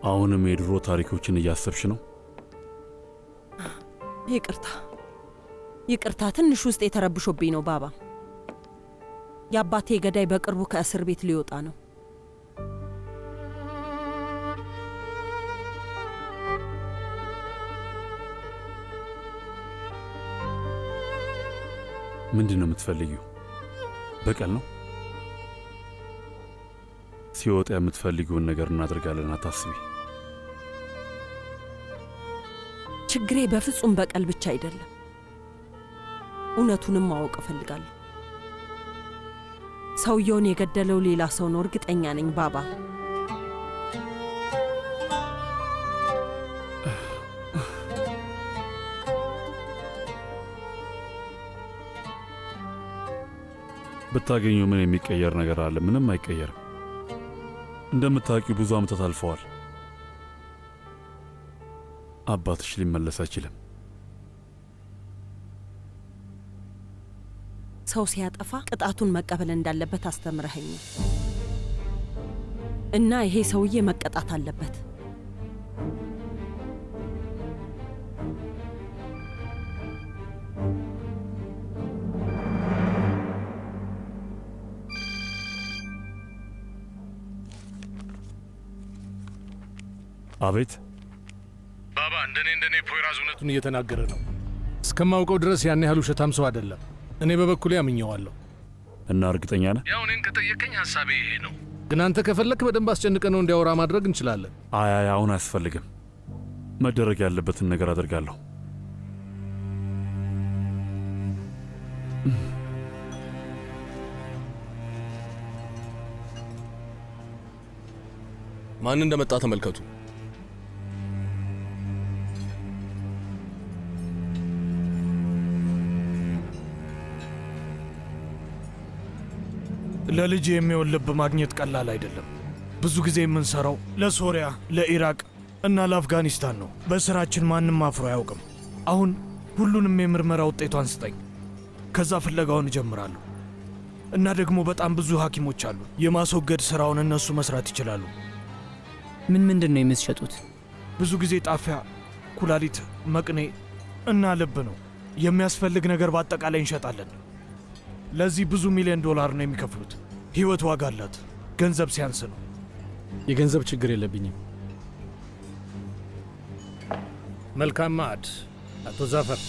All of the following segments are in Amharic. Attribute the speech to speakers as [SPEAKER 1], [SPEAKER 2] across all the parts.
[SPEAKER 1] አሁንም የድሮ ታሪኮችን እያሰብሽ ነው?
[SPEAKER 2] ይቅርታ ትንሽ ውስጥ የተረብሾብኝ ነው ባባ። የአባቴ ገዳይ በቅርቡ ከእስር ቤት ሊወጣ ነው።
[SPEAKER 1] ምንድን ነው የምትፈልጊው? በቀል ነው? ሲወጣ የምትፈልጊውን ነገር እናደርጋለን፣ አታስቢ።
[SPEAKER 2] ችግሬ በፍጹም በቀል ብቻ አይደለም። እውነቱንም ማወቅ እፈልጋለሁ። ሰውየውን የገደለው ሌላ ሰው ነው፣ እርግጠኛ ነኝ ባባ።
[SPEAKER 1] ብታገኙ ምን የሚቀየር ነገር አለ? ምንም አይቀየርም። እንደምታውቂው ብዙ ዓመታት አልፈዋል። አባትሽ ሊመለስ አይችልም።
[SPEAKER 2] ሰው ሲያጠፋ ቅጣቱን መቀበል እንዳለበት አስተምረኸኝ እና ይሄ ሰውዬ መቀጣት አለበት።
[SPEAKER 1] አቤት
[SPEAKER 3] ባባ፣ እንደኔ ፖይራዝ እውነቱን እየተናገረ ነው። እስከማውቀው ድረስ ያን ያህል ውሸታም ሰው አይደለም። እኔ በበኩሌ አምኜዋለሁ።
[SPEAKER 1] እና እርግጠኛ ነህ?
[SPEAKER 3] ያው እኔን ከጠየቀኝ ሐሳቤ ይሄ ነው። ግን አንተ ከፈለክ በደንብ አስጨንቀ ነው እንዲያወራ ማድረግ እንችላለን።
[SPEAKER 1] አይ አሁን አያስፈልግም። መደረግ ያለበትን ነገር አደርጋለሁ።
[SPEAKER 4] ማን እንደመጣ ተመልከቱ።
[SPEAKER 5] ለልጅ የሚሆን ልብ ማግኘት ቀላል አይደለም። ብዙ ጊዜ የምንሰራው ለሶሪያ፣ ለኢራቅ እና ለአፍጋኒስታን ነው። በስራችን ማንም አፍሮ አያውቅም። አሁን ሁሉንም የምርመራ ውጤቷን ስጠኝ፣ ከዛ ፍለጋውን እጀምራለሁ። እና ደግሞ በጣም ብዙ ሐኪሞች አሉ። የማስወገድ ስራውን እነሱ መስራት ይችላሉ።
[SPEAKER 6] ምንድን ነው የምትሸጡት?
[SPEAKER 5] ብዙ ጊዜ ጣፊያ፣ ኩላሊት፣ መቅኔ እና ልብ ነው የሚያስፈልግ ነገር በአጠቃላይ እንሸጣለን። ለዚህ ብዙ $1,000,000 ነው የሚከፍሉት። ሕይወት ዋጋ አላት። ገንዘብ ሲያንስ ነው።
[SPEAKER 3] የገንዘብ ችግር የለብኝም። መልካም ማዕድ አቶ ዛፈር።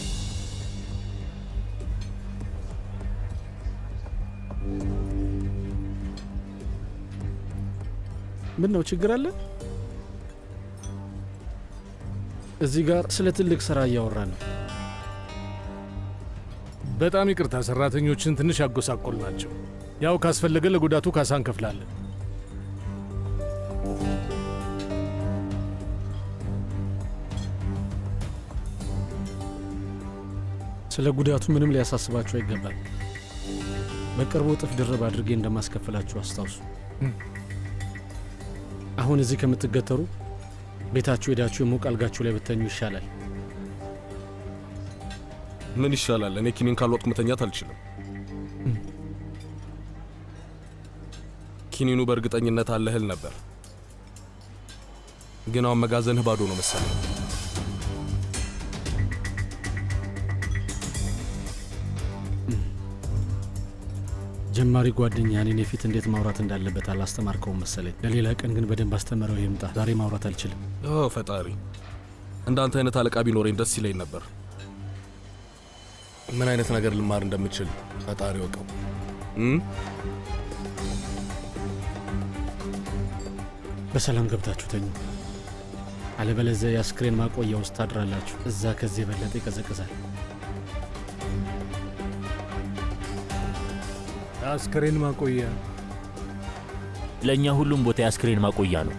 [SPEAKER 3] ምን ነው ችግር አለ? እዚህ ጋር ስለ ትልቅ ሥራ እያወራ ነው። በጣም ይቅርታ፣ ሰራተኞችን ትንሽ ያጎሳቆል ናቸው። ያው ካስፈለገ ለጉዳቱ ካሳ እንከፍላለን።
[SPEAKER 7] ስለ ጉዳቱ ምንም ሊያሳስባችሁ አይገባል። በቅርቡ እጥፍ ድርብ አድርጌ እንደማስከፍላችሁ አስታውሱ። አሁን እዚህ ከምትገተሩ ቤታችሁ ሄዳችሁ የሞቀ አልጋችሁ ላይ ብተኙ ይሻላል።
[SPEAKER 4] ምን ይሻላል? እኔ ኪኒን ካልወጥኩ መተኛት አልችልም። ኪኒኑ በእርግጠኝነት አለህል ነበር፣ ግን አሁን መጋዘንህ ባዶ ነው መሰለኝ።
[SPEAKER 7] ጀማሪ ጓደኛ እኔን የፊት እንዴት ማውራት እንዳለበት አላስተማርከውም መሰለኝ። ለሌላ ቀን ግን በደንብ አስተምረው ይምጣ። ዛሬ ማውራት አልችልም።
[SPEAKER 4] ፈጣሪ፣ እንዳንተ አይነት አለቃ ቢኖረኝ ደስ ይለኝ ነበር። ምን አይነት ነገር ልማር እንደምችል ፈጣሪ ወቀው።
[SPEAKER 7] በሰላም ገብታችሁ ተኙ። አለበለዚያ የአስክሬን ማቆያ ውስጥ ታድራላችሁ። እዛ ከዚህ የበለጠ ይቀዘቅዛል።
[SPEAKER 3] አስክሬን ማቆያ?
[SPEAKER 8] ለእኛ ሁሉም ቦታ የአስክሬን ማቆያ ነው።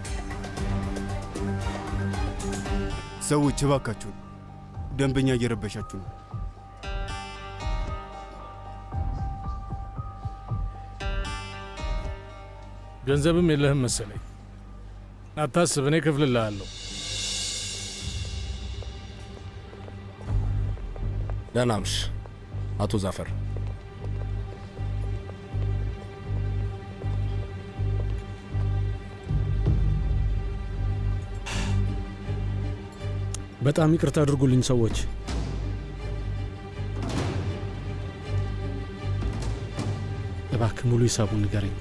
[SPEAKER 9] ሰዎች እባካችሁ፣ ደንበኛ እየረበሻችሁ ነው።
[SPEAKER 3] ገንዘብም የለህም መሰለኝ። አታስብ፣ እኔ እከፍልልሃለሁ።
[SPEAKER 4] ደህና ነሽ አቶ ዛፈር?
[SPEAKER 7] በጣም ይቅርታ አድርጉልኝ ሰዎች። እባክህ ሙሉ ሂሳቡን ንገረኝ።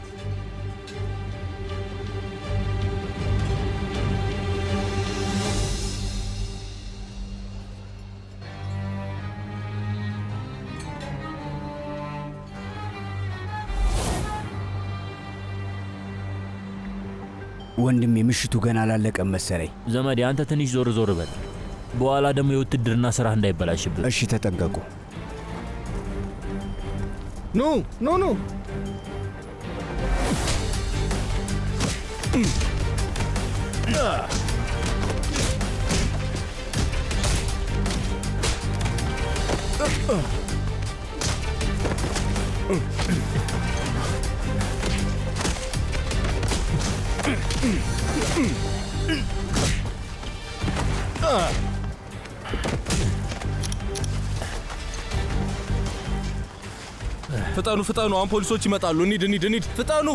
[SPEAKER 10] ወንድሜ ምሽቱ ገና አላለቀም መሰለኝ።
[SPEAKER 8] ዘመዴ አንተ ትንሽ ዞር ዞር በል፣ በኋላ ደግሞ የውትድርና ስራህ እንዳይበላሽብህ።
[SPEAKER 10] እሺ ተጠንቀቁ።
[SPEAKER 3] ኑ ኑ ኑ።
[SPEAKER 4] ፍጠኑ ፍጠኑ፣ አሁን ፖሊሶች ይመጣሉ። እንሂድ፣ ፍጠኑ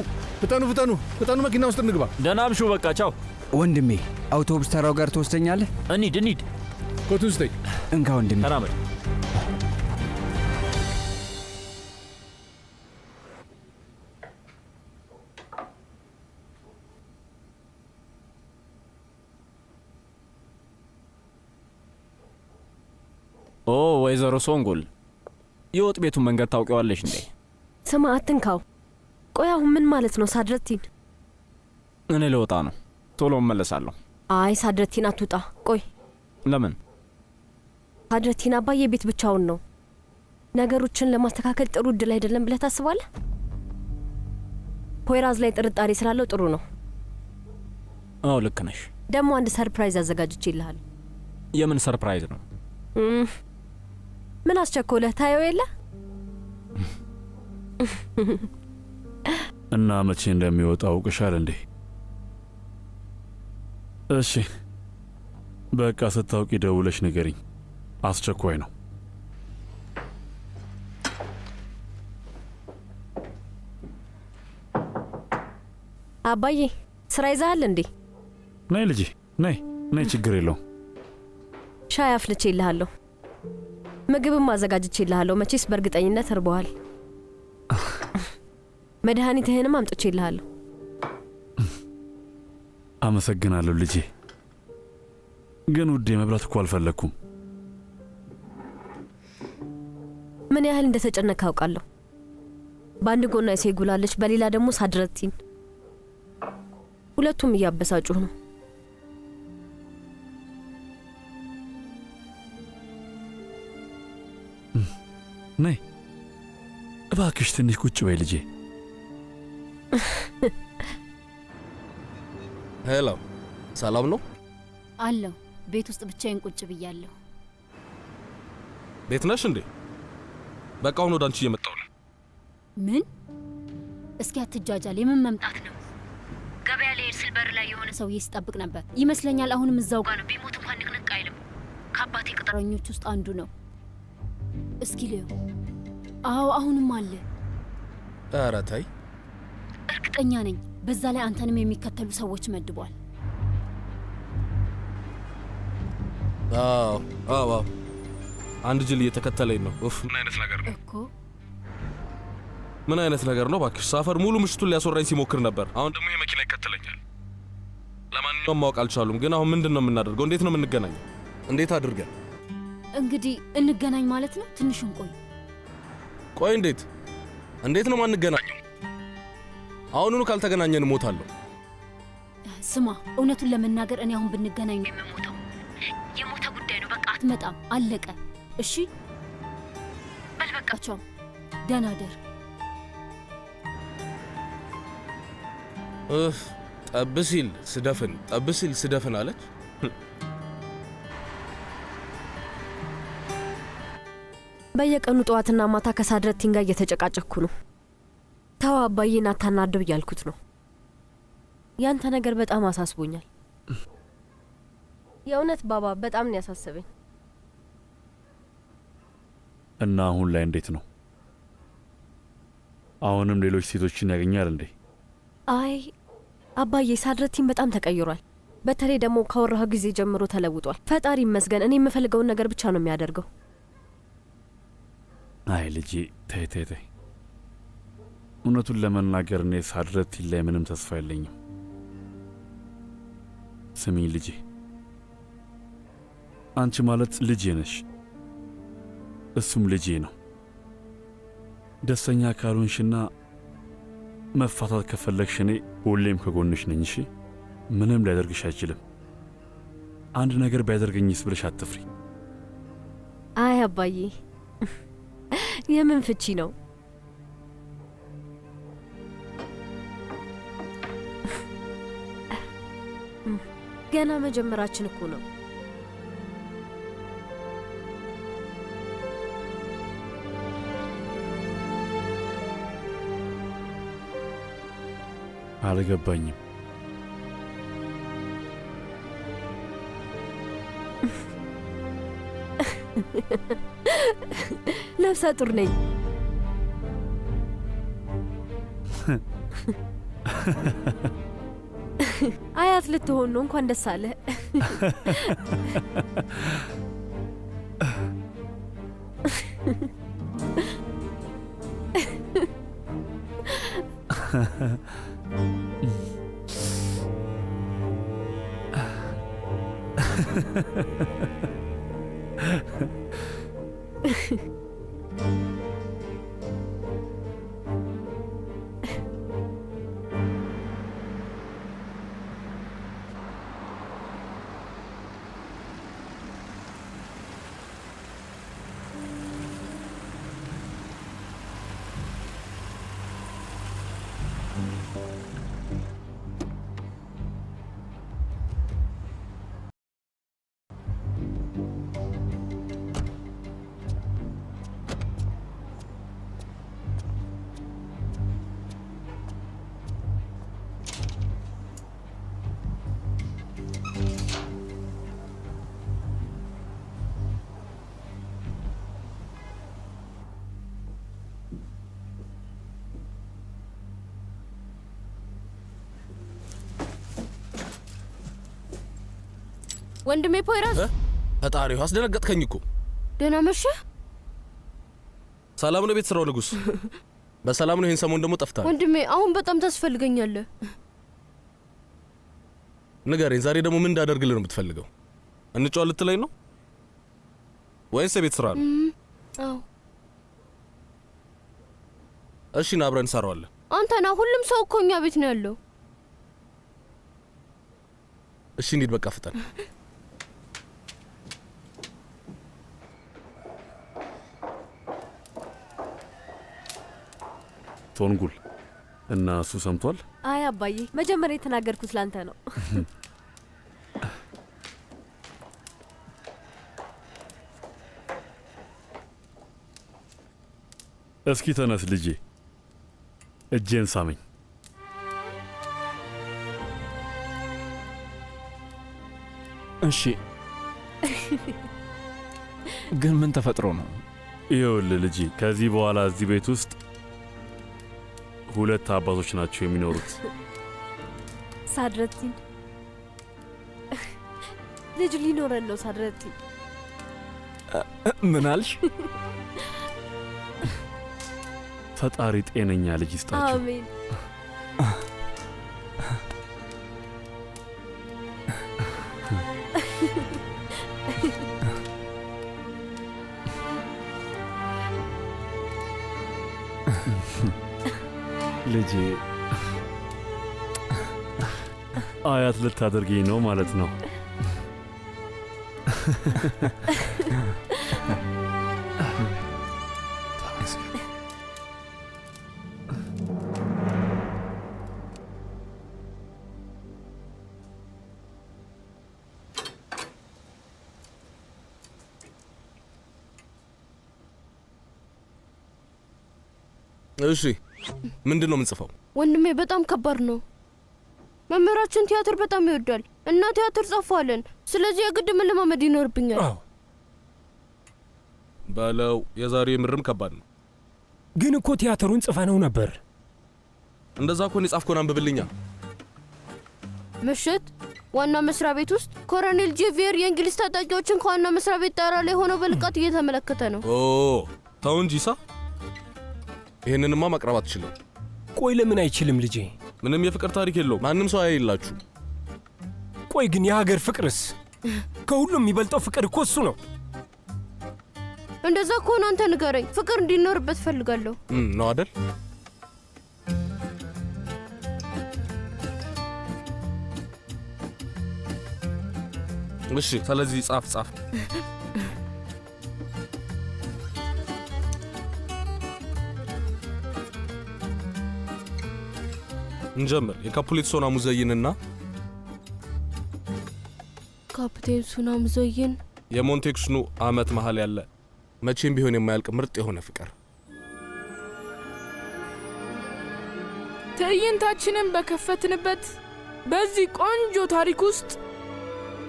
[SPEAKER 4] ፍጠኑ፣ መኪና ውስጥ እንግባ።
[SPEAKER 8] ደህና አምሹ፣ በቃ ቻው።
[SPEAKER 10] ወንድሜ አውቶቡስ ተራው ጋር ትወስደኛለህ?
[SPEAKER 8] እንሂድ።
[SPEAKER 3] ኮቱን ስጠኝ።
[SPEAKER 10] እንካ ወንድሜ።
[SPEAKER 8] ተራመድ።
[SPEAKER 11] ኦ ወይዘሮ ሶንጉል፣ የወጥ ቤቱን መንገድ ታውቂዋለሽ እንዴ?
[SPEAKER 12] ስማ አትንካው። ቆይ አሁን ምን ማለት ነው ሳድረቲን?
[SPEAKER 11] እኔ ልወጣ ነው፣ ቶሎ እመለሳለሁ።
[SPEAKER 12] አይ ሳድረቲን አትውጣ። ቆይ
[SPEAKER 11] ለምን?
[SPEAKER 12] ሳድረቲን አባዬ ቤት ብቻውን ነው። ነገሮችን ለማስተካከል ጥሩ እድል አይደለም ብለህ ታስባለህ? ፖይራዝ ላይ ጥርጣሬ ስላለው ጥሩ ነው።
[SPEAKER 11] አዎ ልክ ነሽ።
[SPEAKER 12] ደግሞ አንድ ሰርፕራይዝ አዘጋጅቼልሃል።
[SPEAKER 11] የምን ሰርፕራይዝ ነው?
[SPEAKER 12] ምን አስቸኮለህ? ታየው የለ
[SPEAKER 1] እና መቼ እንደሚወጣ አውቅሻል እንዴ? እሺ በቃ ስታውቂ ደውለሽ ንገሪኝ። አስቸኳይ ነው።
[SPEAKER 12] አባዬ ስራ ይዘሃል እንዴ?
[SPEAKER 1] ነይ ልጄ ነይ፣ ችግር የለውም።
[SPEAKER 12] ሻይ አፍልቼልሃለሁ፣ ምግብም አዘጋጅቼልሃለሁ። መቼስ በእርግጠኝነት እርቦሃል። መድኃኒትህንም አምጥቼልሃለሁ።
[SPEAKER 1] አመሰግናለሁ ልጄ። ግን ውዴ መብላት እኮ አልፈለግኩም።
[SPEAKER 12] ምን ያህል እንደተጨነቀ አውቃለሁ። በአንድ ጎና ሴጉላለች፣ በሌላ ደግሞ ሳድረቲን። ሁለቱም እያበሳጩህ ነው።
[SPEAKER 1] ነይ እባክሽ ትንሽ ቁጭ በይ ልጄ።
[SPEAKER 4] ሄሎ፣ ሰላም ነው?
[SPEAKER 13] አለሁ። ቤት ውስጥ ብቻዬን ቁጭ ብያለሁ።
[SPEAKER 4] ቤት ነሽ እንዴ? በቃ አሁን ወደ አንቺ እየመጣሁ ነው።
[SPEAKER 13] ምን? እስኪ አትጃጃል። የምን መምጣት ነው? ገበያ ልሄድ ስል በር ላይ የሆነ ሰውዬ ሲጠብቅ ነበር ይመስለኛል። አሁንም እዛው ጋር ነው። ቢሞት እንኳን ንቅንቅ አይልም። ከአባቴ ቅጥረኞች ውስጥ አንዱ ነው። እስኪ ልየው። አዎ አሁንም አለ።
[SPEAKER 4] ኧረ ተይ።
[SPEAKER 13] እርግጠኛ ነኝ። በዛ ላይ አንተንም የሚከተሉ ሰዎች መድቧል።
[SPEAKER 4] አዎ አንድ ጅል እየተከተለኝ ነው። ኡፍ ምን አይነት ነገር ነው
[SPEAKER 13] እኮ።
[SPEAKER 4] ምን አይነት ነገር ነው ባክሽ? ሳፈር ሙሉ ምሽቱን ሊያስወራኝ ሲሞክር ነበር። አሁን ደግሞ የመኪና ይከተለኛል። ለማንኛውም ማወቅ አልቻሉም። ግን አሁን ምንድን ነው የምናደርገው? እንዴት ነው የምንገናኘው? እንዴት አድርገን?
[SPEAKER 13] እንግዲህ እንገናኝ ማለት ነው። ትንሽም
[SPEAKER 4] ቆይ እንዴት ነው ማንገናኘው? አሁኑኑ ካልተገናኘን እሞታለሁ።
[SPEAKER 13] ስማ፣ እውነቱን ለመናገር እኔ አሁን ብንገናኝ ነው የምሞተው። የሞተ ጉዳይ ነው። በቃ አትመጣም፣ አለቀ። እሺ በል በቃቸው። ደህና ደር።
[SPEAKER 4] ጠብ ሲል ስደፍን አለች።
[SPEAKER 12] በየቀኑ ጠዋትና ማታ ከሳድረቲን ጋር እየተጨቃጨኩ ነው። ተው አባዬን አታናድብ እያልኩት ነው። ያንተ ነገር በጣም አሳስቦኛል። የእውነት ባባ በጣም ነው ያሳሰበኝ።
[SPEAKER 1] እና አሁን ላይ እንዴት ነው? አሁንም ሌሎች ሴቶችን ያገኛል እንዴ?
[SPEAKER 12] አይ አባዬ ሳድረቲን በጣም ተቀይሯል። በተለይ ደግሞ ካወራህ ጊዜ ጀምሮ ተለውጧል። ፈጣሪ ይመስገን። እኔ የምፈልገውን ነገር ብቻ ነው የሚያደርገው።
[SPEAKER 1] አይ ልጄ ተይ ተይ ተይ። እውነቱን ለመናገር እኔ ሳድረቲን ላይ ምንም ተስፋ የለኝም። ስሚኝ ልጄ፣ አንቺ ማለት ልጄ ነሽ፣ እሱም ልጄ ነው። ደስተኛ ካልሆንሽና መፋታት ከፈለግሽ እኔ ሁሌም ከጎንሽ ነኝ። እሺ? ምንም ሊያደርግሽ አይችልም። አንድ ነገር ቢያደርገኝስ ብለሽ አትፍሪ።
[SPEAKER 12] አይ አባዬ የምን ፍቺ ነው? ገና መጀመራችን እኮ ነው።
[SPEAKER 1] አልገባኝም።
[SPEAKER 12] ነፍሰ ጡር ነኝ። አያት ልትሆን ነው። እንኳን ደስ አለ።
[SPEAKER 14] ወንድሜ ፖይራዝ፣
[SPEAKER 4] ፈጣሪው አስደነገጥከኝ እኮ።
[SPEAKER 14] ደህና መሸህ?
[SPEAKER 4] ሰላም ነው ቤት ስራው ንጉስ? በሰላም ነው? ይሄን ሰሞን ደግሞ ጠፍታል።
[SPEAKER 14] ወንድሜ አሁን በጣም ታስፈልገኛለህ።
[SPEAKER 4] ንገረኝ፣ ዛሬ ደግሞ ምን እንዳደርግልህ ነው የምትፈልገው? እንጫወት ልትለኝ ነው ወይስ የቤት ስራ ነው?
[SPEAKER 14] አዎ።
[SPEAKER 4] እሺ ና አብረን እንሰራዋለን።
[SPEAKER 14] አንተና ሁሉም ሰው እኮ እኛ ቤት ነው ያለው።
[SPEAKER 4] እሺ እንሂድ፣ በቃ ፍጠን።
[SPEAKER 1] ቶንጉል እና እሱ ሰምቷል?
[SPEAKER 12] አይ አባዬ መጀመሪያ የተናገርኩት ላንተ ነው።
[SPEAKER 1] እስኪ ተነስ ልጄ፣ እጄን ሳመኝ።
[SPEAKER 11] እሺ ግን ምን ተፈጥሮ ነው?
[SPEAKER 1] ይኸውልህ ልጄ፣ ከዚህ በኋላ እዚህ ቤት ውስጥ ሁለት አባቶች ናቸው የሚኖሩት።
[SPEAKER 12] ሳድረቲን ልጅ ሊኖረን ነው። ሳድረቲን
[SPEAKER 11] ምን አልሽ?
[SPEAKER 1] ፈጣሪ ጤነኛ ልጅ ይስጣችሁ።
[SPEAKER 12] አሜን።
[SPEAKER 1] ልጄ አያት ልታደርጊኝ ነው ማለት ነው?
[SPEAKER 4] እሺ ምንድን ነው የምንጽፈው?
[SPEAKER 14] ወንድሜ በጣም ከባድ ነው። መምህራችን ቲያትር በጣም ይወዳል እና ቲያትር ጻፏለን። ስለዚህ የግድ መለማመድ ይኖርብኛል።
[SPEAKER 4] ባለው የዛሬ ምርም ከባድ ነው።
[SPEAKER 15] ግን እኮ ቲያትሩን ጽፈነው ነበር።
[SPEAKER 4] እንደዛ እኮ ነው የጻፍከውን አንብብልኛ።
[SPEAKER 14] ምሽት ዋና መስሪያ ቤት ውስጥ ኮሎኔል ጄቪየር የእንግሊዝ ታጣቂዎችን ከዋና መስሪያ ቤት ጣራ ላይ ሆነው በልቃት እየተመለከተ ነው።
[SPEAKER 4] ኦ ተው እንጂ ሳ ይሄንንማ ማቅረብ አትችልም።
[SPEAKER 15] ቆይ ለምን አይችልም ልጄ?
[SPEAKER 4] ምንም የፍቅር ታሪክ የለው። ማንም ሰው አይላችሁ።
[SPEAKER 15] ቆይ ግን የሀገር ፍቅርስ? ከሁሉም የሚበልጠው ፍቅር እኮ እሱ ነው።
[SPEAKER 14] እንደዛ ከሆነ አንተ ንገረኝ። ፍቅር እንዲኖርበት ፈልጋለሁ
[SPEAKER 4] ነው አይደል? እሺ ስለዚህ ጻፍ። እንጀምር። የካፑሌት ሶና ሙዘይንና
[SPEAKER 14] ካፕቴን ሱና ሙዘይን
[SPEAKER 4] የሞንቴክስኑ አመት መሃል ያለ መቼም ቢሆን የማያልቅ ምርጥ የሆነ ፍቅር።
[SPEAKER 16] ትዕይንታችንን በከፈትንበት በዚህ ቆንጆ ታሪክ ውስጥ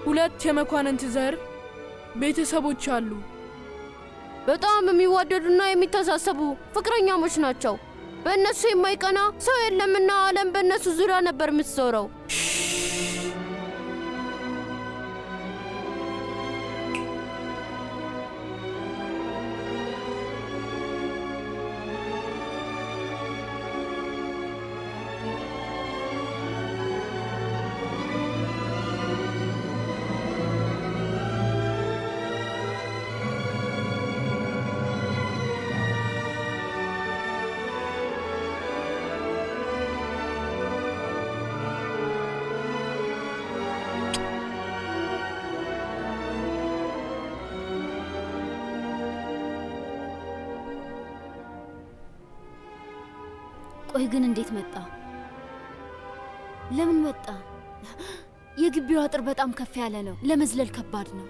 [SPEAKER 16] ሁለት የመኳንንት ዘር ቤተሰቦች አሉ።
[SPEAKER 14] በጣም የሚዋደዱና የሚተሳሰቡ ፍቅረኛሞች ናቸው። በእነሱ የማይቀና ሰው የለምና ዓለም በእነሱ ዙሪያ ነበር የምትዞረው።
[SPEAKER 13] ቆይ ግን እንዴት መጣ? ለምን መጣ? የግቢው አጥር በጣም ከፍ ያለ ነው። ለመዝለል ከባድ ነው።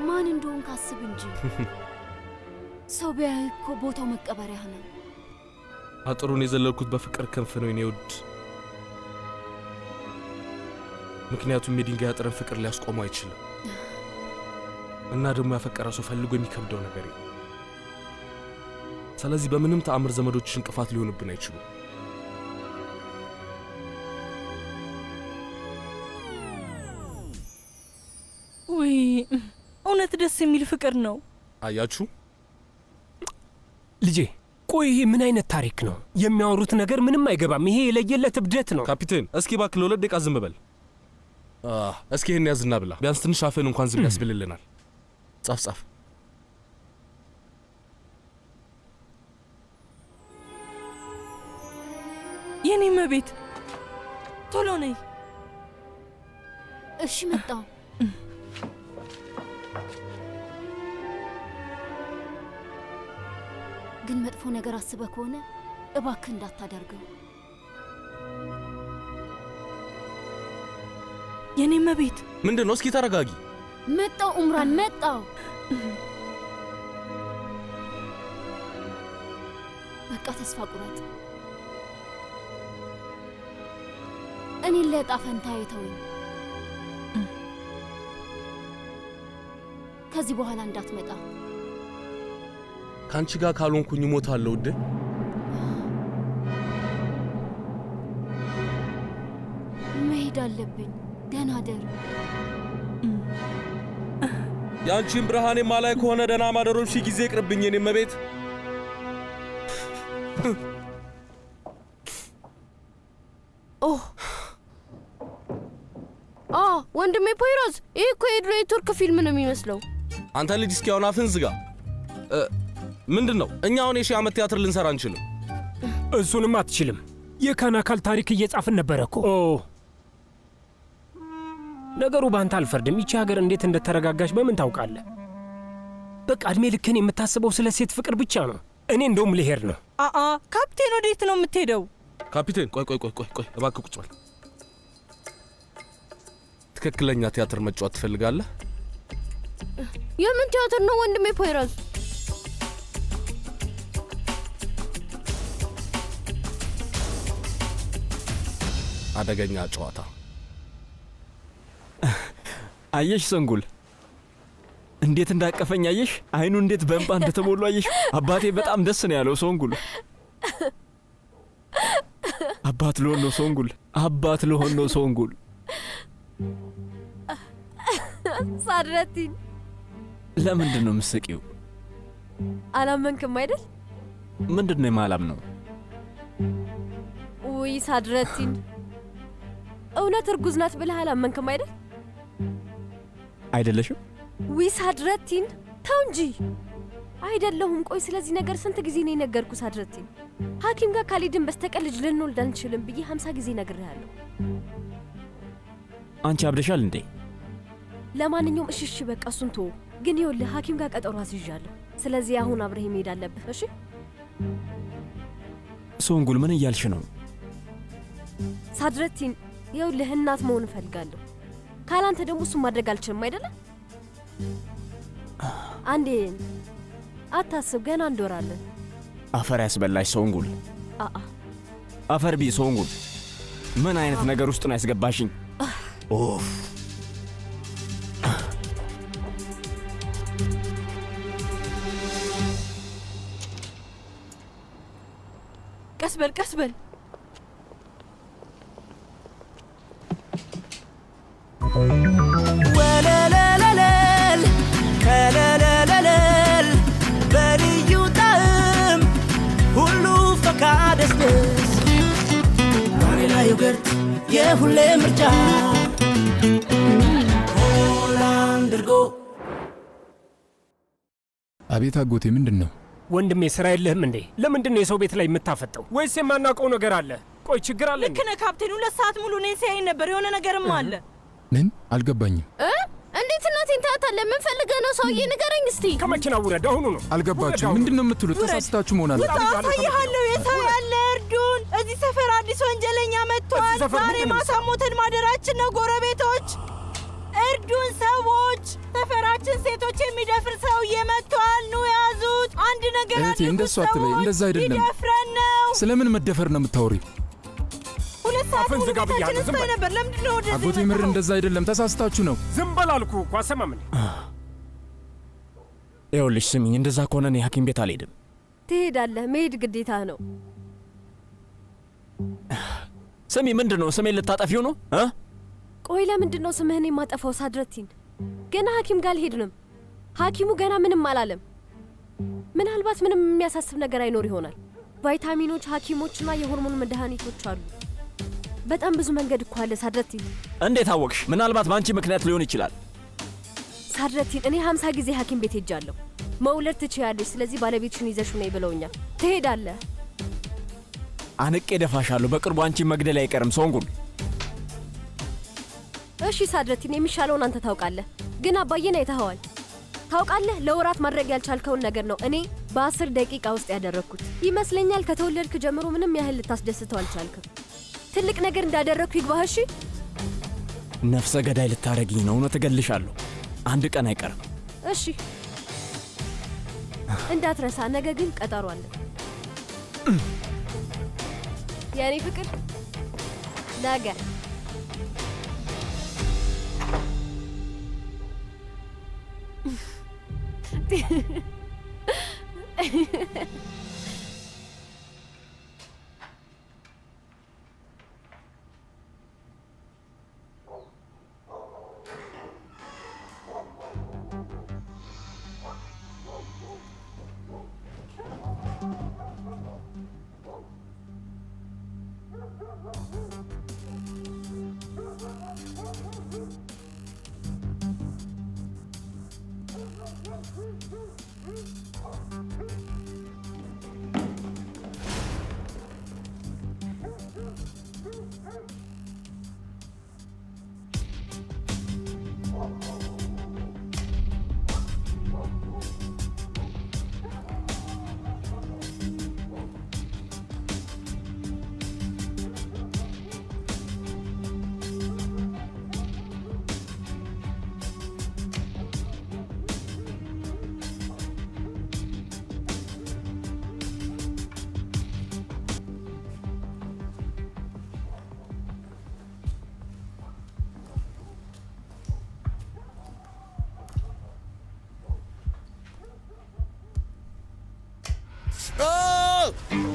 [SPEAKER 13] ማን እንደሆን ካስብ እንጂ ሰው ቢያይ እኮ ቦታው መቀበሪያ ነው።
[SPEAKER 4] አጥሩን የዘለልኩት በፍቅር ክንፍ ነው የኔ ውድ። ምክንያቱም የድንጋይ አጥርን ፍቅር ሊያስቆመው አይችልም። እና ደግሞ ያፈቀረ ሰው ፈልጎ የሚከብደው ነገር ነው። ስለዚህ በምንም ተአምር ዘመዶች እንቅፋት ሊሆንብን አይችሉም።
[SPEAKER 2] ወይ እውነት ደስ የሚል ፍቅር ነው።
[SPEAKER 4] አያችሁ
[SPEAKER 15] ልጄ፣ ቆይ ይሄ ምን አይነት ታሪክ ነው? የሚያወሩት ነገር ምንም አይገባም። ይሄ የለየለት እብደት ነው።
[SPEAKER 4] ካፒቴን፣ እስኪ እባክህ ለሁለት ደቂቃ ዝም በል። እስኪ ይሄን ያዝና ብላ። ቢያንስ ትንሽ አፍህን እንኳን ዝም ያስብልልናል። ጻፍ።
[SPEAKER 2] የኔ መቤት ቶሎ ነይ።
[SPEAKER 13] እሺ መጣው። ግን መጥፎ ነገር አስበህ ከሆነ እባክህ እንዳታደርገው።
[SPEAKER 2] የኔ መቤት
[SPEAKER 4] ምንድነው? እስኪ ተረጋጊ።
[SPEAKER 13] መጣው ኡምራን መጣው። በቃ ተስፋ ቁረጥ። እኔን ለዕጣ ፈንታ የተውኝ። ከዚህ በኋላ እንዳትመጣ።
[SPEAKER 4] ካንቺ ጋር ካልሆንኩኝ እሞታለሁ ውዴ።
[SPEAKER 13] መሄድ አለብኝ። ደህና ደር።
[SPEAKER 4] ያንቺን ብርሃኔ ማላይ ከሆነ ደህና ማደሮች ሺህ ጊዜ ይቅርብኝ የኔ መቤት።
[SPEAKER 14] ወንድሜ ፖይሮዝ፣ ይህ እኮ የድሮ የቱርክ ፊልም ነው የሚመስለው።
[SPEAKER 4] አንተ ልጅ እስኪ አሁን አፍህን ዝጋ። ምንድን ነው? እኛ አሁን የሺህ ዓመት ቲያትር ልንሰራ አንችልም።
[SPEAKER 15] እሱንም አትችልም። የካን አካል ታሪክ እየጻፍን ነበረ እኮ። ነገሩ ባንተ አልፈርድም። ይቺ ሀገር እንዴት እንደተረጋጋች በምን ታውቃለህ? በቃ እድሜ ልክን የምታስበው ስለ ሴት ፍቅር ብቻ ነው። እኔ እንደውም ልሄድ ነው።
[SPEAKER 2] ካፕቴን፣ ወዴት ነው የምትሄደው?
[SPEAKER 4] ካፒቴን፣ ቆይ እባክህ ቁጭ በል። ትክክለኛ ቲያትር መጫወት ትፈልጋለህ?
[SPEAKER 14] የምን ቲያትር ነው ወንድሜ ፖይሮዝ?
[SPEAKER 4] አደገኛ ጨዋታ።
[SPEAKER 11] አየሽ ሰንጉል፣ እንዴት እንዳቀፈኝ አየሽ? አይኑ እንዴት በእንባ እንደተሞሉ አየሽ? አባቴ በጣም ደስ ነው ያለው ሶንጉል። አባት ልሆን ነው ሶንጉል፣ አባት ልሆን ነው ሶንጉል።
[SPEAKER 12] ሳድረቲን
[SPEAKER 11] ለምንድን ነው የምትስቂው?
[SPEAKER 12] አላመንክም አይደል?
[SPEAKER 11] ምንድን ነው የማላምነው?
[SPEAKER 12] ውይ ሳድረቲን፣ እውነት እርጉዝ ናት ብለህ አላመንክም አይደል?
[SPEAKER 11] አይደለሽም?
[SPEAKER 12] ውይ ሳድረቲን፣ ተው እንጂ። አይደለሁም። ቆይ ስለዚህ ነገር ስንት ጊዜ ነው የነገርኩ ሳድረቲን? ሐኪም ጋር ካልሄድን በስተቀር ልጅ ልንወልድ አንችልም ብዬ 50 ጊዜ ነግሬሃለሁ።
[SPEAKER 11] አንቺ አብደሻል እንዴ?
[SPEAKER 12] ለማንኛውም እሺ በቃ እሱን ተወው። ግን ይኸውልህ ሐኪም ጋር ቀጠሮ አስይዣለሁ። ስለዚህ አሁን አብረህ መሄድ አለብህ። እሺ
[SPEAKER 11] ሶንጉል፣ ምን እያልሽ ነው?
[SPEAKER 12] ሳድረቲን፣ ይኸውልህ እናት መሆን እፈልጋለሁ። ካላንተ ደግሞ እሱን ማድረግ አልችልም አይደለም? አንዴ አታስብ፣ ገና እንዶራለን።
[SPEAKER 11] አፈር ያስበላሽ ሶንጉል። አፈር ቢ ሶንጉል፣ ምን አይነት ነገር ውስጥ ነው ያስገባሽኝ? ኦፍ
[SPEAKER 2] ቀስበል ቀስበል።
[SPEAKER 17] ወለለለለል ከለለለለል በልዩ ጣዕም ሁሉ ፈካ ደስደስ ቫኒላ ዮገርት የሁሌ ምርጫ ሆላንድ እርጎ።
[SPEAKER 18] አቤት አጎቴ፣ ምንድን ነው?
[SPEAKER 15] ወንድሜ ስራ የለህም እንዴ? ለምንድን ነው የሰው ቤት ላይ የምታፈጠው? ወይስ የማናውቀው ነገር አለ? ቆይ ችግር አለ?
[SPEAKER 2] ልክ ነህ ካፕቴን። 2 ሰዓት ሙሉ እኔን ሲያየኝ ነበር። የሆነ ነገርም አለ።
[SPEAKER 18] ምን? አልገባኝም።
[SPEAKER 14] እንዴት እናቴን ታያታለህ? ምን ፈልገህ ነው? ሰውዬ ንገረኝ እስቲ።
[SPEAKER 15] ከመኪና ውረድ፣ አሁኑ ነው።
[SPEAKER 18] አልገባችሁም? ምንድን ነው የምትሉት? ተሳስታችሁ መሆን አለ።
[SPEAKER 2] አሳይሃለሁ። የሰው ያለ እርዱን። እዚህ ሰፈር አዲስ ወንጀለኛ መጥቷል። ዛሬ ማታ ሞተን ማደራችን ነው። ጎረቤቶች እርዱን። ሰዎች፣ ሰፈራችን ሴቶች የሚደፍር ሰውዬ መጥቷል። ኑ ያዙት። አንድ ነገር
[SPEAKER 18] እህቴ፣ እንደሱ አትበይ። እንደዛ አይደለም።
[SPEAKER 2] ሊደፍረን ነው።
[SPEAKER 18] ስለምን መደፈር ነው የምታወሪው?
[SPEAKER 2] 2 ሰዓት ሙሉ ቤታችን ውስጥ ነበር። ለምንድን ነው ወደዚህ?
[SPEAKER 18] አጎቴ ምር እንደዛ አይደለም። ተሳስታችሁ ነው።
[SPEAKER 15] ዝም በል አልኩህ እኮ። አሰማምን።
[SPEAKER 11] ይኸውልሽ ስሚኝ፣ እንደዛ ከሆነ እኔ ሐኪም ቤት አልሄድም።
[SPEAKER 12] ትሄዳለህ። መሄድ ግዴታ ነው።
[SPEAKER 11] ስሚ፣ ምንድን ነው ስሜን ልታጠፊው ነው?
[SPEAKER 12] ቆይ ለምንድን ነው ስምህን የማጠፋው? ሳድረቲን፣ ገና ሐኪም ጋር አልሄድንም። ሐኪሙ ገና ምንም አላለም። ምናልባት ምንም የሚያሳስብ ነገር አይኖር ይሆናል። ቫይታሚኖች፣ ሐኪሞችና የሆርሞን መድኃኒቶች አሉ። በጣም ብዙ መንገድ እኮ አለ ሳድረቲን።
[SPEAKER 11] እንዴት አወቅሽ? ምናልባት በአንቺ ምክንያት ሊሆን ይችላል።
[SPEAKER 12] ሳድረቲን፣ እኔ 50 ጊዜ ሐኪም ቤት ሄጃለሁ። መውለድ ትችያለሽ፣ ስለዚህ ባለቤትሽን ይዘሽ ነይ ብለውኛል። ትሄዳለህ።
[SPEAKER 11] አንቄ ደፋሻለሁ። በቅርቡ አንቺ መግደል አይቀርም ሶንጉል።
[SPEAKER 12] እሺ ሳድረቲን፣ የሚሻለውን አንተ ታውቃለህ። ግን አባዬን አይተኸዋል። ታውቃለህ፣ ለወራት ማድረግ ያልቻልከውን ነገር ነው እኔ በ10 ደቂቃ ውስጥ ያደረግኩት ይመስለኛል። ከተወለድክ ጀምሮ ምንም ያህል ልታስደስተው አልቻልክም። ትልቅ ነገር እንዳደረግኩ ይግባህ። እሺ
[SPEAKER 11] ነፍሰ ገዳይ ልታረጊኝ ነው? እውነት እገልሻለሁ። አንድ ቀን አይቀርም።
[SPEAKER 12] እሺ እንዳትረሳ። ነገ ግን ቀጠሮ አለ የኔ ፍቅር። ነገ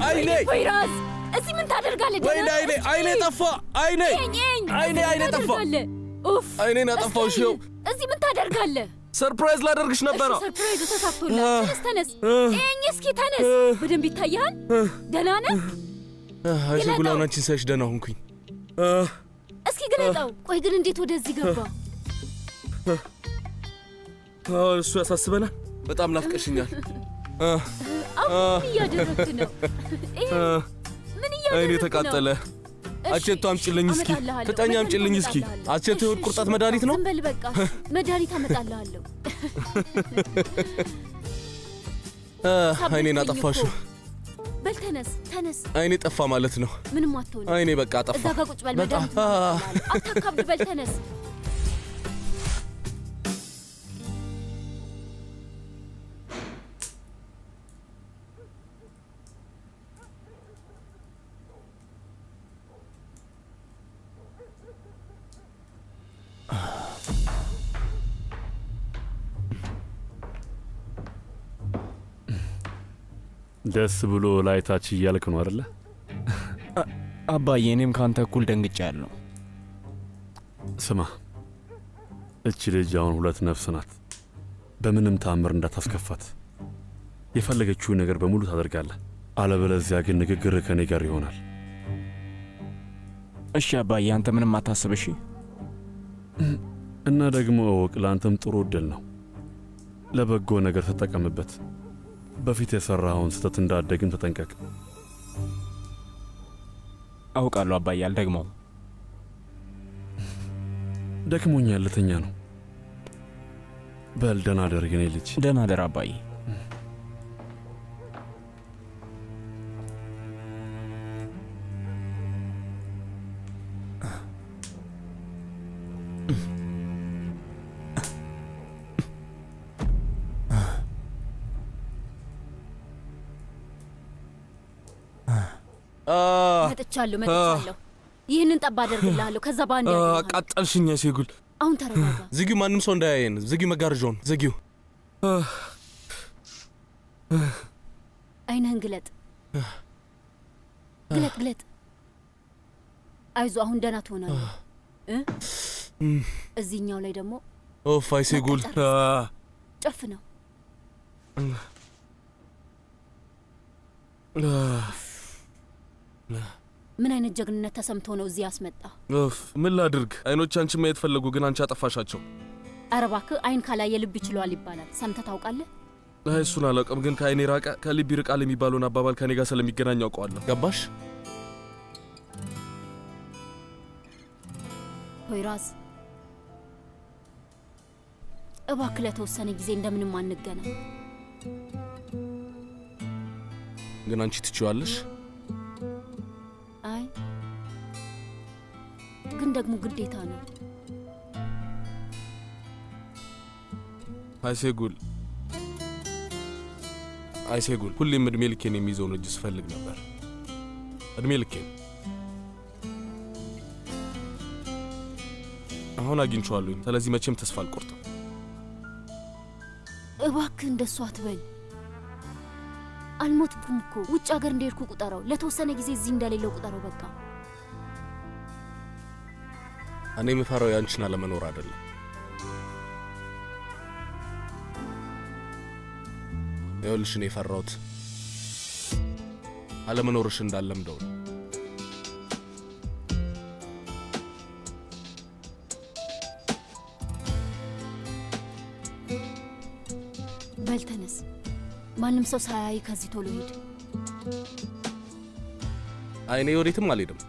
[SPEAKER 4] አይኔ
[SPEAKER 13] ፖይራዝ እዚህ ምን ታደርጋለህ?
[SPEAKER 4] ወይኔ አይኔ ጠፋ። አይኔ ጠፋ።
[SPEAKER 13] ኡፍ
[SPEAKER 4] አይኔን አጠፋሁሽ።
[SPEAKER 13] እዚህ ምን ታደርጋለህ?
[SPEAKER 4] ሰርፕራይዝ ላደርግሽ ነበረ።
[SPEAKER 13] ሰርፕራይዙ ተሳክቶልሃል። ተነስ። እስኪ ተነስ። በደንብ ይታያል። ደህና ነህ?
[SPEAKER 4] አይሸጉላውን አንቺን ሳይሽ ደህና ሆንኩኝ።
[SPEAKER 13] እስኪ ግለጠው። ቆይ ግን እንዴት ወደዚህ ገባ?
[SPEAKER 4] እሱ ያሳስበናል። በጣም ናፍቀሽኛል።
[SPEAKER 13] አሁን እያደረግህ ነው? ምን እያደረግህ ነው?
[SPEAKER 4] አይኔ ተቃጠለ። አቸቶ አምጪልኝ እስኪ። ፍጠኛ አምጪልኝ እስኪ። አቸቶ የሆድ ቁርጠት መድኃኒት ነው?
[SPEAKER 13] ዝም በል በቃ። መድኃኒት አመጣልሃለሁ።
[SPEAKER 4] አይኔን አጠፋሽው።
[SPEAKER 13] በል ተነስ።
[SPEAKER 4] አይኔ ጠፋ ማለት ነው?
[SPEAKER 13] ምንም አትሆንም።
[SPEAKER 4] አይኔ በቃ ጠፋ።
[SPEAKER 13] እዛ ጋር ቁጭ በል። መድኃኒት አታካብድ። በል ተነስ።
[SPEAKER 1] ደስ ብሎ ላይታች እያልክ ነው አይደለ?
[SPEAKER 11] አባዬ እኔም ካንተ እኩል ደንግጫለሁ።
[SPEAKER 1] ስማ፣ እቺ ልጅ አሁን ሁለት ነፍስ ናት። በምንም ተአምር እንዳታስከፋት። የፈለገችውን ነገር በሙሉ ታደርጋለህ። አለበለዚያ ግን ንግግር ከኔ ጋር ይሆናል።
[SPEAKER 11] እሺ አባዬ፣ አንተ ምንም አታስብ። እሺ።
[SPEAKER 1] እና ደግሞ እወቅ፣ ለአንተም ጥሩ ዕድል ነው። ለበጎ ነገር ተጠቀምበት። በፊት የሰራኸውን ስህተት እንዳደግም ተጠንቀቅ።
[SPEAKER 11] አውቃለሁ አባዬ፣ አልደግመውም።
[SPEAKER 1] ደክሞኛል፣ ልተኛ ነው። በል ደህና ደር የኔ ልጅ።
[SPEAKER 11] ደህና ደር አባዬ።
[SPEAKER 13] መጥቻለሁ። ይህንን ጠብ አደርግልሃለሁ። ከዛ ባንድ
[SPEAKER 4] አቃጠልሽኝ ሴጉል።
[SPEAKER 13] አሁን ተረጋጋ።
[SPEAKER 4] ዝጊው፣ ማንም ሰው እንዳያየን። ዝጊው፣ መጋረጃውን ዝጊው።
[SPEAKER 13] አይንህን ግለጥ። አይዞ፣ አሁን ደህና ትሆናለህ። እዚህኛው ላይ ደግሞ
[SPEAKER 4] ኦፍ፣ አይ ሴጉል፣
[SPEAKER 13] ጨፍ ነው። ምን አይነት ጀግንነት ተሰምቶ ነው እዚህ ያስመጣ?
[SPEAKER 4] ምን ላድርግ? አይኖች አንቺ ማየት ፈለጉ፣ ግን አንቺ አጠፋሻቸው።
[SPEAKER 13] ኧረ እባክህ፣ አይን ካላየ ልብ ይችለዋል ይባላል። ሰምተህ ታውቃለህ?
[SPEAKER 4] እሱን አላውቅም፣ ግን ከአይኔ ራቀ ከልብ ይርቃል የሚባለውን አባባል ከኔ ጋር ስለሚገናኝ አውቀዋለሁ። ገባሽ?
[SPEAKER 13] ፖይራዝ፣ እባክህ ለተወሰነ ጊዜ እንደምንም አንገናኝ።
[SPEAKER 4] ግን አንቺ ትችዋለሽ።
[SPEAKER 13] አይ ግን ደግሞ ግዴታ ነው።
[SPEAKER 4] አይሴጉል፣ ሁሌም እድሜ ልኬን የሚይዘውን እጅ ስፈልግ ነበር። እድሜ ልኬን አሁን አግኝቼዋለሁኝ። ስለዚህ መቼም ተስፋ አልቆርጥም።
[SPEAKER 13] እባክህ እንደሱ አትበል። አልሞትኩም እኮ። ውጭ ሀገር እንደሄድኩ ቁጠረው። ለተወሰነ ጊዜ እዚህ እንደሌለው ቁጠረው። በቃ
[SPEAKER 4] እኔ የምፈራው ያንቺን አለመኖር አይደለም። ይኸውልሽ፣ እኔ የፈራሁት አለመኖርሽ እንዳለምደው ነው።
[SPEAKER 13] በል ተነስ። ማንም ሰው ሳያይ ከዚህ ቶሎ ሂድ።
[SPEAKER 4] አይኔ ወዴትም አልሄድም።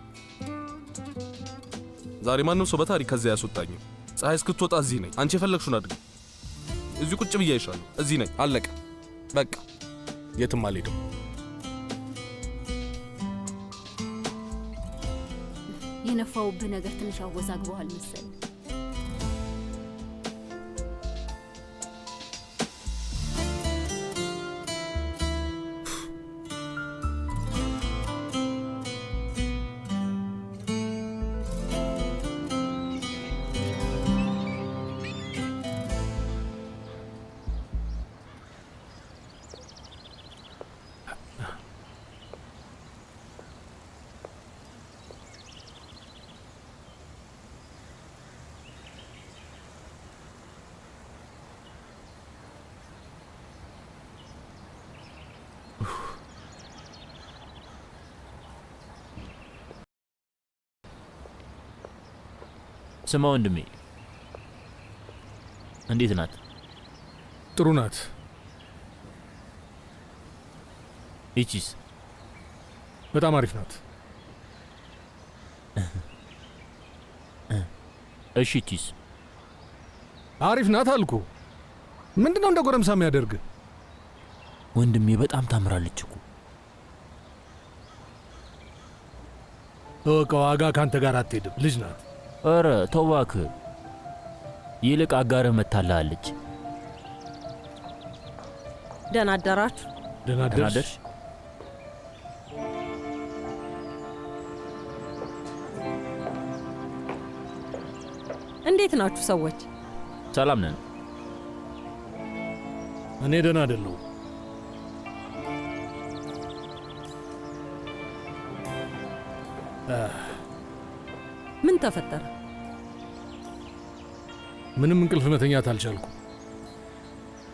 [SPEAKER 4] ዛሬ ማንም ሰው በታሪክ ከዚያ ያስወጣኝም። ፀሐይ እስክትወጣ እዚህ ነኝ። አንቺ የፈለግሽውን አድርጊ። እዚሁ ቁጭ ብዬ አይሻለሁ። እዚህ ነኝ። አለቀ በቃ። የትም አልሄድም።
[SPEAKER 13] የነፋውብህ ነገር ትንሽ አወዛግበዋል መሰል።
[SPEAKER 8] ስማ ወንድሜ፣ እንዴት ናት?
[SPEAKER 3] ጥሩ ናት።
[SPEAKER 8] ይቺስ?
[SPEAKER 3] በጣም አሪፍ ናት።
[SPEAKER 8] እሺ ይቺስ?
[SPEAKER 3] አሪፍ ናት አልኩ። ምንድነው እንደ ጎረምሳ የሚያደርግ?
[SPEAKER 8] ወንድሜ በጣም ታምራለች እኮ።
[SPEAKER 3] ዋጋ ካንተ ጋር አትሄድም። ልጅ ናት።
[SPEAKER 8] ኧረ ተው እባክህ። ይልቅ አጋርህ መታላለች።
[SPEAKER 2] ደህና አደራችሁ።
[SPEAKER 3] ደህና አደርሽ።
[SPEAKER 2] እንዴት ናችሁ ሰዎች?
[SPEAKER 8] ሰላም ነን።
[SPEAKER 3] እኔ ደህና አይደለሁም።
[SPEAKER 2] ምን ተፈጠረ?
[SPEAKER 3] ምንም እንቅልፍ መተኛት አልቻልኩም።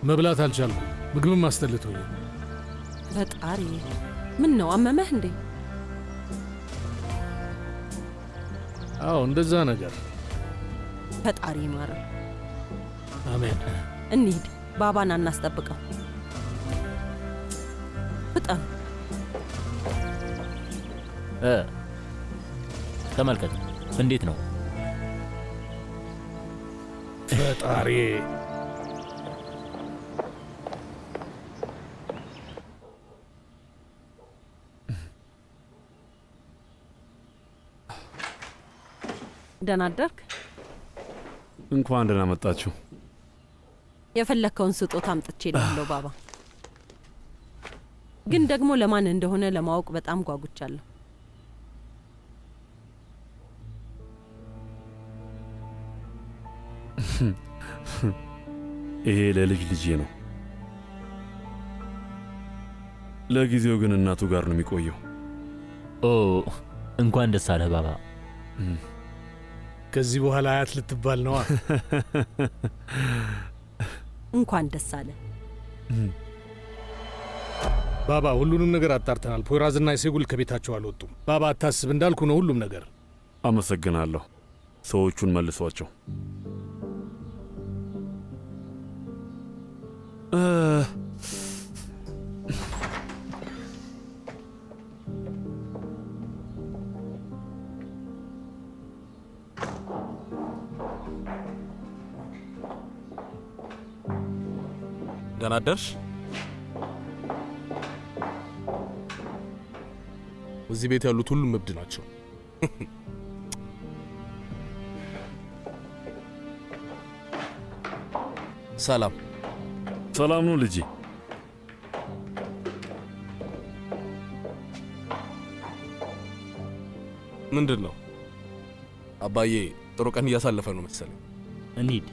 [SPEAKER 3] መብላት አልቻልኩም። ምግብም አስጠልቶኛል።
[SPEAKER 2] ፈጣሪ፣ ምን ነው አመመህ እንዴ?
[SPEAKER 3] አዎ እንደዛ ነገር።
[SPEAKER 2] ፈጣሪ ማረ።
[SPEAKER 3] አሜን።
[SPEAKER 2] እንሂድ፣ ባባን እናስጠብቀው። ፍጠን።
[SPEAKER 8] ተመልከት፣ እንዴት ነው?
[SPEAKER 3] ፈጣሪ
[SPEAKER 2] ደህና አደርክ?
[SPEAKER 1] እንኳን ደህና መጣችሁ።
[SPEAKER 2] የፈለከውን ስጦታ አምጥቼልሃለሁ ባባ። ግን ደግሞ ለማን እንደሆነ ለማወቅ በጣም ጓጉቻለሁ።
[SPEAKER 1] ይሄ ለልጅ ልጄ ነው። ለጊዜው ግን እናቱ ጋር ነው የሚቆየው።
[SPEAKER 8] ኦ እንኳን ደስ አለህ ባባ።
[SPEAKER 3] ከዚህ በኋላ አያት ልትባል ነዋ።
[SPEAKER 2] እንኳን ደስ አለ
[SPEAKER 3] ባባ። ሁሉንም ነገር አጣርተናል። ፖይራዝና የሴጉል ከቤታቸው አልወጡም። ባባ አታስብ፣ እንዳልኩ ነው ሁሉም ነገር።
[SPEAKER 1] አመሰግናለሁ። ሰዎቹን መልሷቸው።
[SPEAKER 4] ደህና አደርሽ። እዚህ ቤት ያሉት ሁሉም እብድ ናቸው። ሰላም
[SPEAKER 1] ሰላም ነው ልጄ።
[SPEAKER 4] ምንድን ነው? አባዬ ጥሩ ቀን እያሳለፈ ነው መሰለኝ።
[SPEAKER 8] እንሂድ።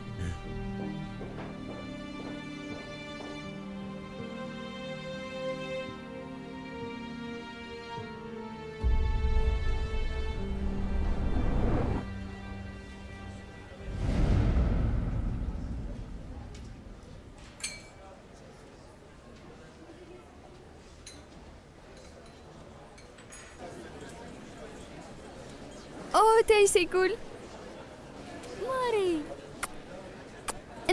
[SPEAKER 19] ተይ ሴጉል
[SPEAKER 12] ማሬ፣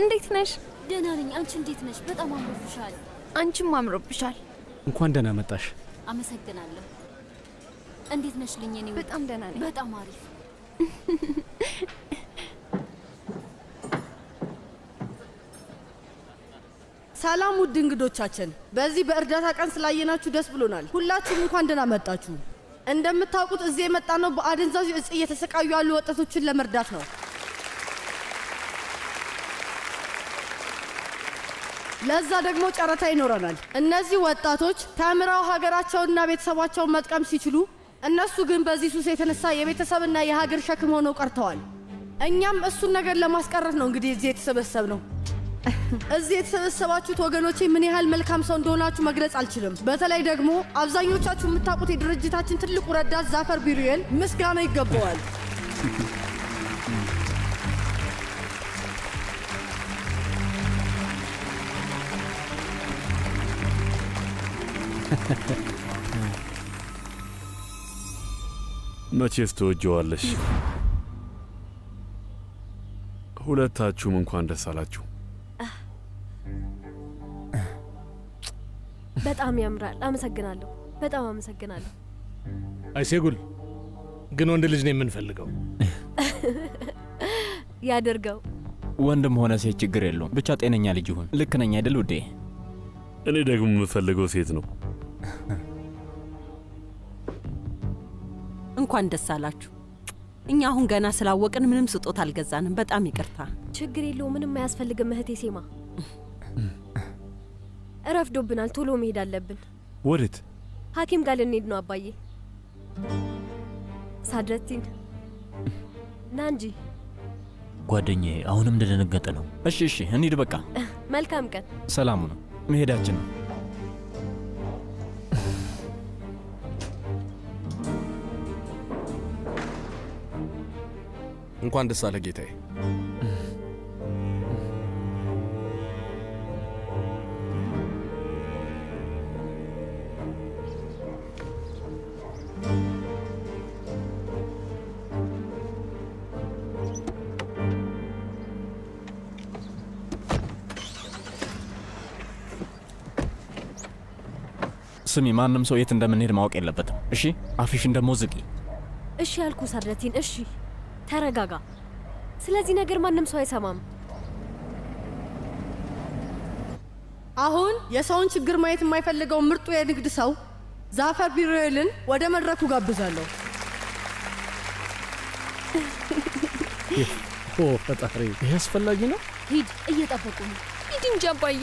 [SPEAKER 19] እንዴት ነሽ?
[SPEAKER 12] ደህና ነኝ። አንቺ እንዴት ነሽ? በጣም አምሮብሻል።
[SPEAKER 19] አንቺም አምሮብሻል።
[SPEAKER 7] እንኳን ደህና መጣሽ።
[SPEAKER 12] አመሰግናለሁ። እንዴት ነሽ ልኝ? እኔ
[SPEAKER 19] በጣም ደህና ነኝ።
[SPEAKER 12] በጣም አሪፍ።
[SPEAKER 2] ሰላም ውድ እንግዶቻችን፣ በዚህ በእርዳታ ቀን ስላየናችሁ ደስ ብሎናል። ሁላችሁም እንኳን ደህና መጣችሁ። እንደምታውቁት እዚህ የመጣነው በአደንዛዥ እጽ እየተሰቃዩ ያሉ ወጣቶችን ለመርዳት ነው። ለዛ ደግሞ ጨረታ ይኖረናል። እነዚህ ወጣቶች ተምረው ሀገራቸውንና ቤተሰባቸውን መጥቀም ሲችሉ፣ እነሱ ግን በዚህ ሱስ የተነሳ የቤተሰብና የሀገር ሸክም ሆነው ቀርተዋል። እኛም እሱን ነገር ለማስቀረት ነው እንግዲህ እዚህ የተሰበሰብነው። እዚህ የተሰበሰባችሁት ወገኖቼ ምን ያህል መልካም ሰው እንደሆናችሁ መግለጽ አልችልም። በተለይ ደግሞ አብዛኞቻችሁ የምታውቁት የድርጅታችን ትልቁ ረዳት ዛፈር ቢሩየን ምስጋና ይገባዋል።
[SPEAKER 1] መቼስ ትወጀዋለሽ። ሁለታችሁም እንኳን ደስ አላችሁ።
[SPEAKER 12] በጣም ያምራል። አመሰግናለሁ። በጣም አመሰግናለሁ።
[SPEAKER 3] አይሴጉል ግን ወንድ ልጅ ነው የምንፈልገው።
[SPEAKER 12] ያደርገው።
[SPEAKER 11] ወንድም ሆነ ሴት ችግር የለውም፣ ብቻ ጤነኛ ልጅ ይሁን። ልክ ነኝ አይደል ውዴ?
[SPEAKER 1] እኔ ደግሞ የምፈልገው ሴት ነው።
[SPEAKER 20] እንኳን ደስ አላችሁ። እኛ አሁን ገና ስላወቅን ምንም ስጦታ አልገዛንም። በጣም ይቅርታ።
[SPEAKER 12] ችግር የለው፣ ምንም አያስፈልግም እህቴ ሴማ። እረፍዶብናል፣ ቶሎ መሄድ አለብን።
[SPEAKER 1] ወዴት?
[SPEAKER 12] ሐኪም ጋር ልንሄድ ነው አባዬ። ሳድረቲን ና እንጂ።
[SPEAKER 8] ጓደኛዬ አሁንም እንደደነገጠ ነው።
[SPEAKER 11] እሺ እሺ፣ እንሂድ በቃ።
[SPEAKER 12] መልካም ቀን።
[SPEAKER 11] ሰላሙ ነው፣ መሄዳችን ነው።
[SPEAKER 4] እንኳን ደስ አለ ጌታዬ።
[SPEAKER 11] ስሚ፣ ማንም ሰው የት እንደምንሄድ ማወቅ የለበትም። እሺ፣ አፊሽን ደግሞ ዝጊ።
[SPEAKER 12] እሺ ያልኩ ሳድረቲን። እሺ ተረጋጋ። ስለዚህ ነገር ማንም ሰው አይሰማም።
[SPEAKER 21] አሁን የሰውን ችግር ማየት የማይፈልገው ምርጡ የንግድ ሰው ዛፈር ቢሮዬልን ወደ መድረኩ ጋብዛለሁ።
[SPEAKER 7] ፈጣሪ፣ ይህ አስፈላጊ ነው።
[SPEAKER 12] ሂድ፣ እየጠበቁ ነው።
[SPEAKER 19] ሂድ እንጂ አባዬ።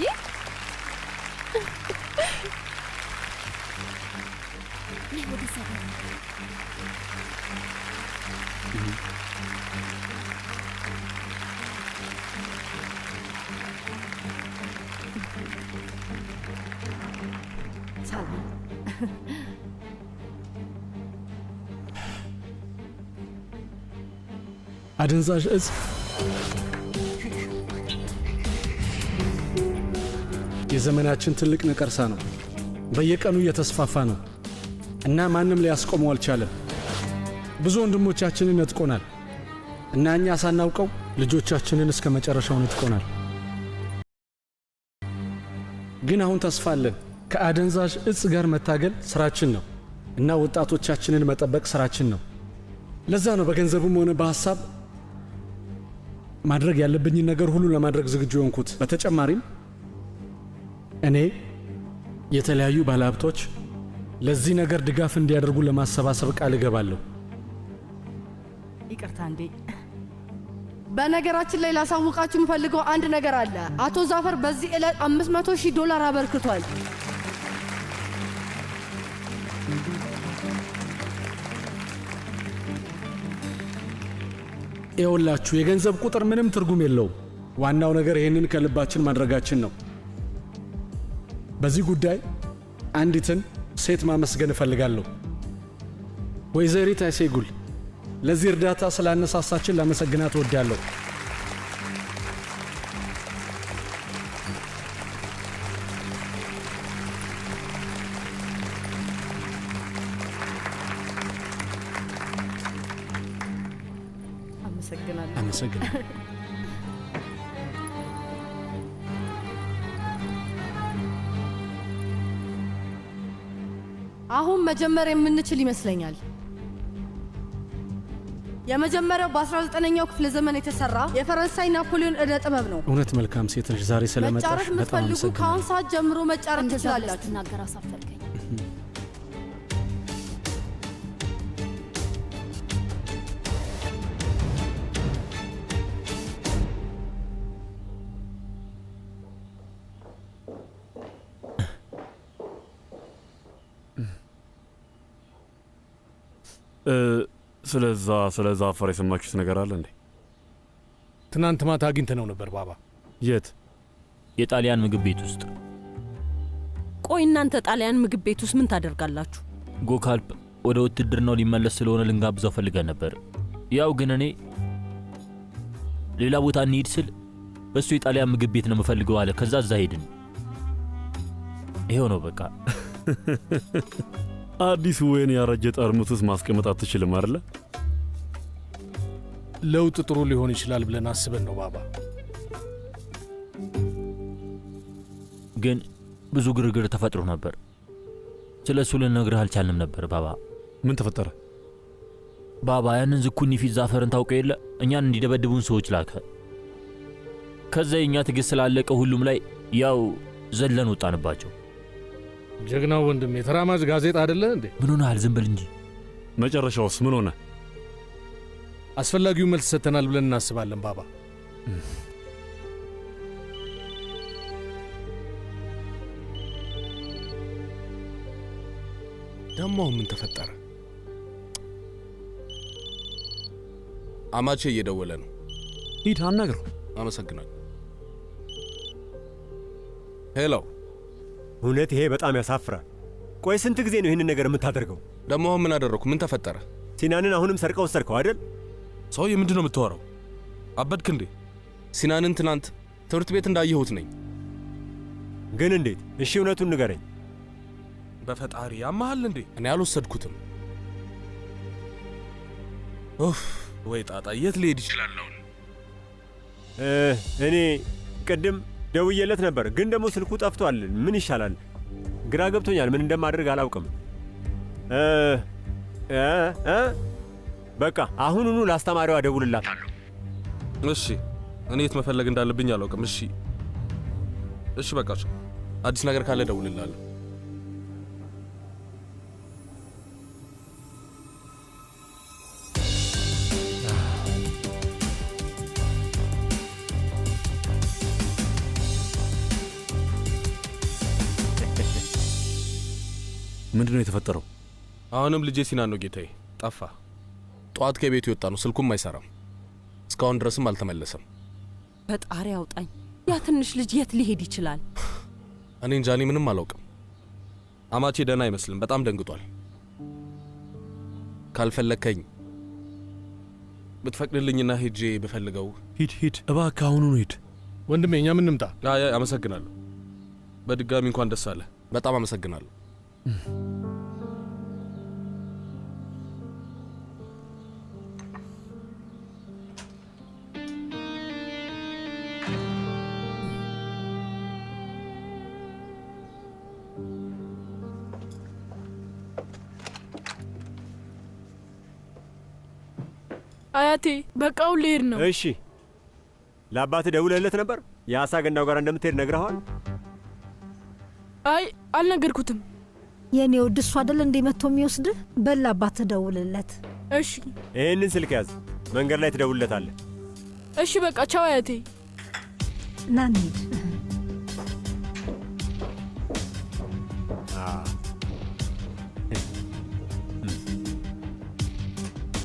[SPEAKER 7] አደንዛዥ እጽ የዘመናችን ትልቅ ነቀርሳ ነው። በየቀኑ እየተስፋፋ ነው እና ማንም ሊያስቆመው አልቻለም። ብዙ ወንድሞቻችንን ነጥቆናል እና እኛ ሳናውቀው ልጆቻችንን እስከ መጨረሻው ነጥቆናል። ግን አሁን ተስፋ አለን። ከአደንዛዥ እጽ ጋር መታገል ስራችን ነው እና ወጣቶቻችንን መጠበቅ ስራችን ነው። ለዛ ነው በገንዘብም ሆነ በሐሳብ ማድረግ ያለብኝን ነገር ሁሉ ለማድረግ ዝግጁ የሆንኩት። በተጨማሪም እኔ የተለያዩ ባለሀብቶች ለዚህ ነገር ድጋፍ እንዲያደርጉ ለማሰባሰብ ቃል እገባለሁ።
[SPEAKER 21] ይቅርታ እንዴ፣ በነገራችን ላይ ላሳውቃችሁ የምፈልገው አንድ ነገር አለ። አቶ ዛፈር በዚህ ዕለት $500,000 አበርክቷል።
[SPEAKER 7] ይኸውላችሁ የገንዘብ ቁጥር ምንም ትርጉም የለውም። ዋናው ነገር ይህንን ከልባችን ማድረጋችን ነው። በዚህ ጉዳይ አንዲትን ሴት ማመስገን እፈልጋለሁ። ወይዘሪት አይሴጉል ለዚህ እርዳታ ስላነሳሳችን ላመሰግናት እወዳለሁ። አመሰግናለሁ።
[SPEAKER 21] አሁን መጀመር የምንችል ይመስለኛል። የመጀመሪያው በ19ኛው ክፍለ ዘመን የተሰራ የፈረንሳይ ናፖሊዮን ዕደ ጥበብ ነው።
[SPEAKER 7] እውነት መልካም ሴት ነሽ። ዛሬ ስለመጣሽ
[SPEAKER 21] መጫረፍ
[SPEAKER 7] በጣም
[SPEAKER 21] የምትፈልጉ
[SPEAKER 7] አመሰግናለሁ።
[SPEAKER 21] ከአሁን ሰዓት ጀምሮ መጫረፍ ትችላላችሁ።
[SPEAKER 13] ትናገር አሳፈርከኝ።
[SPEAKER 1] ስለ ዛፈር የሰማችሁት ነገር አለ እንዴ?
[SPEAKER 3] ትናንት ማታ አግኝተነው ነበር ባባ።
[SPEAKER 1] የት?
[SPEAKER 8] የጣሊያን ምግብ ቤት ውስጥ።
[SPEAKER 20] ቆይ እናንተ ጣሊያን ምግብ ቤት ውስጥ ምን ታደርጋላችሁ?
[SPEAKER 8] ጎካልፕ ወደ ውትድርናው ሊመለስ ስለሆነ ልንጋብዘው ፈልገን ነበር። ያው ግን እኔ ሌላ ቦታ እንሂድ ስል እሱ የጣሊያን ምግብ ቤት ነው የምፈልገው አለ። ከዛ እዛ ሄድን። ይሄው ነው በቃ።
[SPEAKER 1] አዲስ ወይን ያረጀ ጠርሙስ ውስጥ ማስቀመጥ አትችልም አይደለ?
[SPEAKER 3] ለውጥ ጥሩ ሊሆን ይችላል ብለን አስበን ነው ባባ።
[SPEAKER 8] ግን ብዙ ግርግር ተፈጥሮ ነበር። ስለ እሱ ልነግርህ አልቻልንም ነበር ባባ።
[SPEAKER 1] ምን ተፈጠረ?
[SPEAKER 8] ባባ ያንን ዝኩኒ ፊት ዛፈርን ታውቀው የለ እኛን እንዲደበድቡን ሰዎች ላከ። ከዛ የእኛ ትዕግስት ስላለቀ ሁሉም ላይ ያው ዘለን ወጣንባቸው።
[SPEAKER 3] ጀግናው ወንድሜ ተራማጅ ጋዜጣ አይደለ እንዴ?
[SPEAKER 8] ምን ሆነሃል? ዝም በል እንጂ።
[SPEAKER 1] መጨረሻውስ ምን ሆነ?
[SPEAKER 3] አስፈላጊው መልስ ሰጥተናል ብለን እናስባለን ባባ።
[SPEAKER 4] ደሞ ምን ተፈጠረ? አማቼ እየደወለ ነው።
[SPEAKER 1] ሂድ አናግረው።
[SPEAKER 4] አመሰግናለሁ። ሄሎ።
[SPEAKER 6] እውነት ይሄ በጣም ያሳፍራል። ቆይ ስንት ጊዜ ነው ይህንን ነገር የምታደርገው?
[SPEAKER 4] ደሞ ምን አደረኩ? ምን ተፈጠረ?
[SPEAKER 6] ሲናንን አሁንም ሰርቀው ወሰድከው አይደል?
[SPEAKER 4] ሰውዬ ምንድን ነው የምታወራው? አበድክ እንዴ? ሲናንን ትናንት ትምህርት ቤት እንዳየሁት ነኝ።
[SPEAKER 6] ግን እንዴት? እሺ እውነቱን ንገረኝ።
[SPEAKER 4] በፈጣሪ ያማሃል እንዴ? እኔ አልወሰድኩትም። ኡፍ ወይ ጣጣ! የት ሊሄድ ይችላል አሁን?
[SPEAKER 6] እኔ ቅድም ደውዬለት ነበር፣ ግን ደግሞ ስልኩ ጠፍቷል። ምን ይሻላል? ግራ ገብቶኛል። ምን እንደማድረግ አላውቅም። በቃ አሁኑኑ ለአስተማሪዋ እደውልላታለሁ።
[SPEAKER 4] እሺ፣ እኔ የት መፈለግ እንዳለብኝ አላውቅም። እሺ፣ እሺ፣ በቃቸው። አዲስ ነገር ካለ እደውልልሃለሁ።
[SPEAKER 1] ምንድነው የተፈጠረው?
[SPEAKER 4] አሁንም ልጄ ሲናን ነው ጌታዬ። ጠፋ። ጠዋት ከቤቱ የወጣ ነው። ስልኩም አይሰራም። እስካሁን ድረስም አልተመለሰም።
[SPEAKER 20] ፈጣሪ አውጣኝ። ያ ትንሽ ልጅ የት ሊሄድ ይችላል?
[SPEAKER 4] እኔ እንጃ። እኔ ምንም አላውቅም። አማቼ ደህና አይመስልም። በጣም ደንግጧል። ካልፈለከኝ ብትፈቅድልኝና ሄጄ ብፈልገው።
[SPEAKER 1] ሂድ ሂድ፣ እባክህ አሁኑኑ ሂድ።
[SPEAKER 3] ወንድሜ እኛ ምን እንምጣ?
[SPEAKER 4] አመሰግናለሁ። በድጋሚ እንኳን ደስ አለ። በጣም አመሰግናለሁ።
[SPEAKER 16] አያቴ በቃው ልሄድ ነው።
[SPEAKER 6] እሺ፣ ለአባት ደውለህለት ነበር? የአሳ ገንዳው ጋር እንደምትሄድ ነግረኸዋል?
[SPEAKER 16] አይ አልነገርኩትም።
[SPEAKER 2] የኔ ውድ እሱ አይደል እንዴ መጥቶ የሚወስድህ? በል አባትህ ደውልለት።
[SPEAKER 16] እሺ፣
[SPEAKER 6] ይህንን ስልክ ያዝ፣ መንገድ ላይ ትደውልለታለህ።
[SPEAKER 16] እሺ፣ በቃ ቻው አያቴ።
[SPEAKER 2] ና እንሂድ።